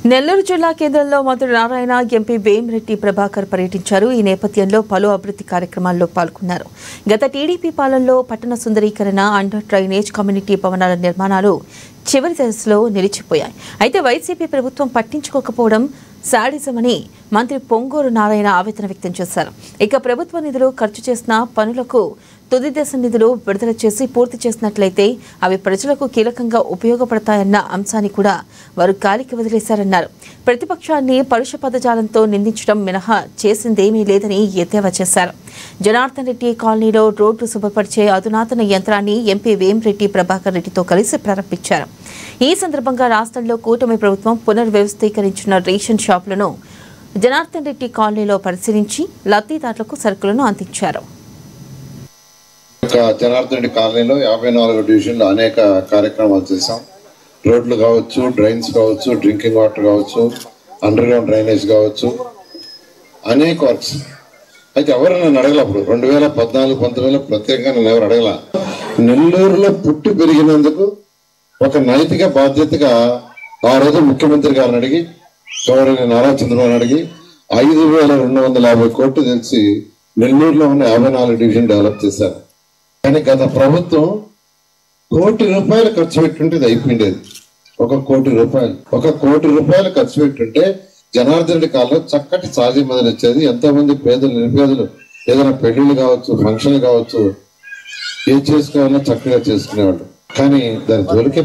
నెల్లూరు జిల్లా కేంద్రంలో మంత్రి నారాయణ, ఎంపీ వేమిరెడ్డి ప్రభాకర్ పర్యటించారు. ఈ నేపథ్యంలో పలు అభివృద్ధి కార్యక్రమాల్లో పాల్గొన్నారు. గత టీడీపీ పాలనలో పట్టణ సుందరీకరణ, అండర్ డ్రైనేజ్, కమ్యూనిటీ భవనాల నిర్మాణాలు చివరి దశలో నిలిచిపోయాయి. అయితే వైసీపీ ప్రభుత్వం పట్టించుకోకపోవడం శాడిజమని మంత్రి పొంగూరు నారాయణ ఆవేదన వ్యక్తం చేశారు. ఇక ప్రభుత్వ నిధులు ఖర్చు చేసిన పనులకు తుది దశ నిధులు విడుదల చేసి పూర్తి చేసినట్లయితే అవి ప్రజలకు కీలకంగా ఉపయోగపడతాయన్న అంశాన్ని కూడా వారు గాలికి వదిలేశారన్నారు. ప్రతిపక్షాన్ని పరుష పదజాలంతో నిందించడం మినహా చేసిందేమీ లేదని ఎద్దేవా చేశారు. జనార్దన్ రెడ్డి కాలనీలో రోడ్డు శుభ్రపరిచే అధునాతన యంత్రాన్ని ఎంపీ వేమిరెడ్డి ప్రభాకర్ రెడ్డితో కలిసి ప్రారంభించారు. ఈ సందర్భంగా రాష్ట్రంలో కూటమి ప్రభుత్వం పునర్వ్యవస్థీకరించిన రేషన్ షాపులను జనార్దన్ రెడ్డి కాలనీలో పరిశీలించి లబ్ధిదారులకు సరుకులను అందించారు. జనార్దన్ రెడ్డి కాలనీలో 54 డివిజన్లో అనేక కార్యక్రమాలు చేశాం. రోడ్లు కావచ్చు, డ్రైన్స్ కావచ్చు, డ్రింకింగ్ వాటర్ కావచ్చు, అండర్ గ్రౌండ్ డ్రైనేజ్ కావచ్చు, అనేక వర్క్స్. అయితే ఎవరు నన్ను అడగల. అప్పుడు 2014-19 ప్రత్యేకంగా నన్ను ఎవరు అడగల. నెల్లూరులో పుట్టి పెరిగినందుకు ఒక నైతిక బాధ్యతగా ఆ రోజు ముఖ్యమంత్రి గారిని అడిగి, గౌరవ నారా చంద్రబాబు అడిగి 5,250 కోట్లు తెలిసి నెల్లూరులో ఉన్న 54 డివిజన్ డెవలప్ చేశారు. కానీ గత ప్రభుత్వం ₹1 కోటి ఖర్చు పెట్టుంటే ఇది అయిపోయిండేది. ₹1 కోటి ఖర్చు పెట్టుంటే జనార్దన్ రెడ్డి కాలంలో చక్కటి సాధ్యం మొదలు వచ్చేది. ఎంతో మంది పేదలు, నిరుపేదలు ఏదైనా పెళ్లిళ్ళు కావచ్చు, ఫంక్షన్లు కావచ్చు, ఏం చేసుకోవాలన్నా చక్కగా చేసుకునేవాళ్ళు. కానీ దాని జోలికే